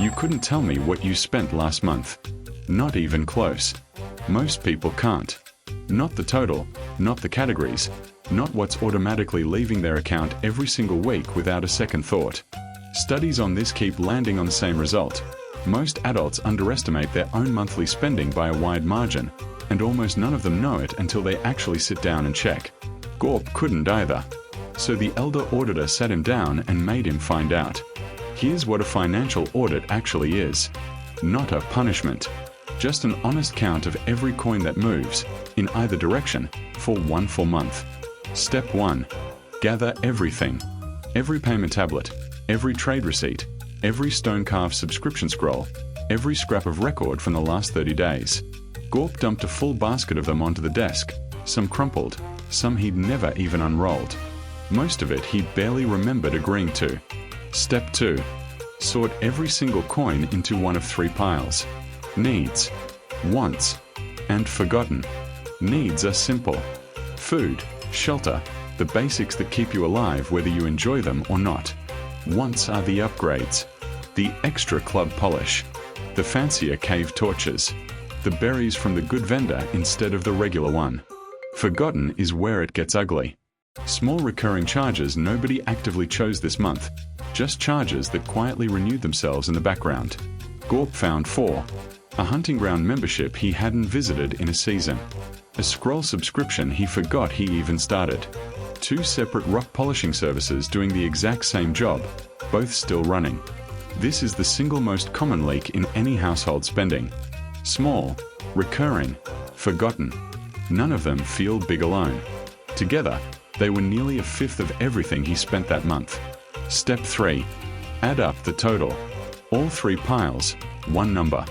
You couldn't tell me what you spent last month. Not even close. Most people can't. Not the total, not the categories, not what's automatically leaving their account every single week without a second thought. Studies on this keep landing on the same result. Most adults underestimate their own monthly spending by a wide margin, and almost none of them know it until they actually sit down and check. GORP couldn't either. So the elder auditor sat him down and made him find out. Here's what a financial audit actually is. Not a punishment. Just an honest count of every coin that moves, in either direction, for one full month. Step 1. Gather everything. Every payment tablet, every trade receipt, every stone-carved subscription scroll, every scrap of record from the last 30 days. GORP dumped a full basket of them onto the desk, some crumpled, some he'd never even unrolled. Most of it he barely remembered agreeing to. Step 2. Sort every single coin into one of 3 piles. Needs, wants, and forgotten. Needs are simple. Food, shelter, the basics that keep you alive whether you enjoy them or not. Wants are the upgrades. The extra club polish. The fancier cave torches. The berries from the good vendor instead of the regular one. Forgotten is where it gets ugly. Small recurring charges nobody actively chose this month. Just charges that quietly renewed themselves in the background. GORP found 4. A hunting ground membership he hadn't visited in a season. A scroll subscription he forgot he even started. 2 separate rock polishing services doing the exact same job, both still running. This is the single most common leak in any household spending. Small, recurring, forgotten. None of them feel big alone. Together, they were nearly a fifth of everything he spent that month. Step 3. Add up the total. All 3 piles, one number.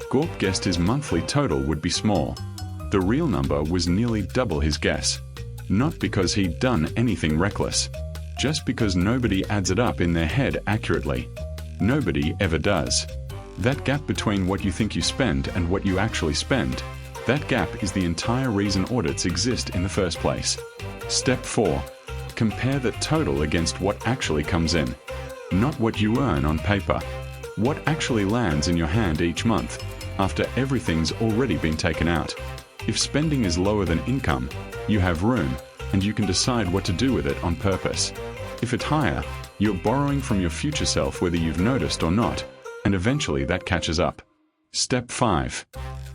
GORP guessed his monthly total would be small. The real number was nearly double his guess. Not because he'd done anything reckless. Just because nobody adds it up in their head accurately. Nobody ever does. That gap between what you think you spend and what you actually spend, that gap is the entire reason audits exist in the first place. Step 4. Compare the total against what actually comes in. Not what you earn on paper. What actually lands in your hand each month, after everything's already been taken out. If spending is lower than income, you have room, and you can decide what to do with it on purpose. If it's higher, you're borrowing from your future self whether you've noticed or not, and eventually that catches up. Step 5.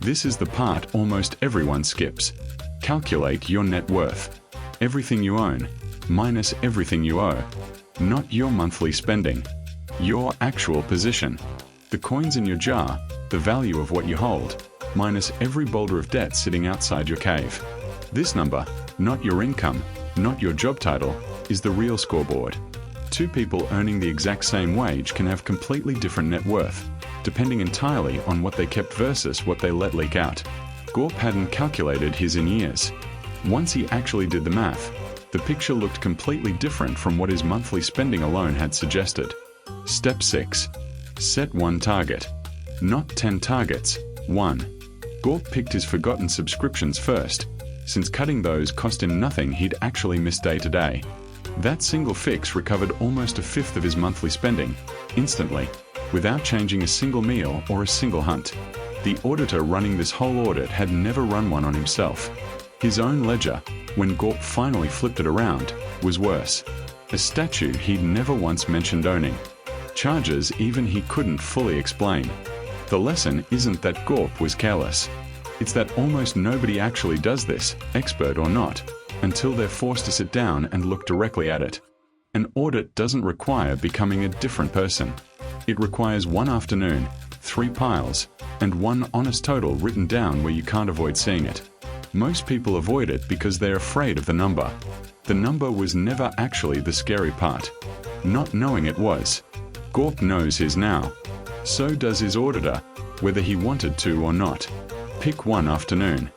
This is the part almost everyone skips. Calculate your net worth. Everything you own, minus everything you owe. Not your monthly spending. Your actual position. The coins in your jar, the value of what you hold, minus every boulder of debt sitting outside your cave. This number, not your income, not your job title, is the real scoreboard. 2 people earning the exact same wage can have completely different net worth, depending entirely on what they kept versus what they let leak out. GORP hadn't calculated his in years. Once he actually did the math, the picture looked completely different from what his monthly spending alone had suggested. Step 6. Set one target. Not 10 targets, 1. GORP picked his forgotten subscriptions first, since cutting those cost him nothing he'd actually miss day to day. That single fix recovered almost a fifth of his monthly spending, instantly, without changing a single meal or a single hunt. The auditor running this whole audit had never run one on himself. His own ledger, when GORP finally flipped it around, was worse. A statue he'd never once mentioned owning. Charges even he couldn't fully explain. The lesson isn't that GORP was careless. It's that almost nobody actually does this, expert or not, until they're forced to sit down and look directly at it. An audit doesn't require becoming a different person. It requires one afternoon, 3 piles, and one honest total written down where you can't avoid seeing it. Most people avoid it because they're afraid of the number. The number was never actually the scary part. Not knowing it was. GORP knows his now. So does his auditor, whether he wanted to or not. Pick one afternoon.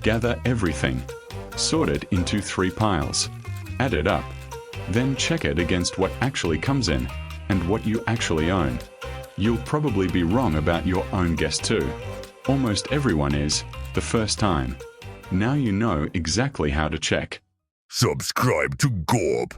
Gather everything. Sort it into 3 piles. Add it up. Then check it against what actually comes in and what you actually own. You'll probably be wrong about your own guess too. Almost everyone is, the first time. Now you know exactly how to check. Subscribe to GORP.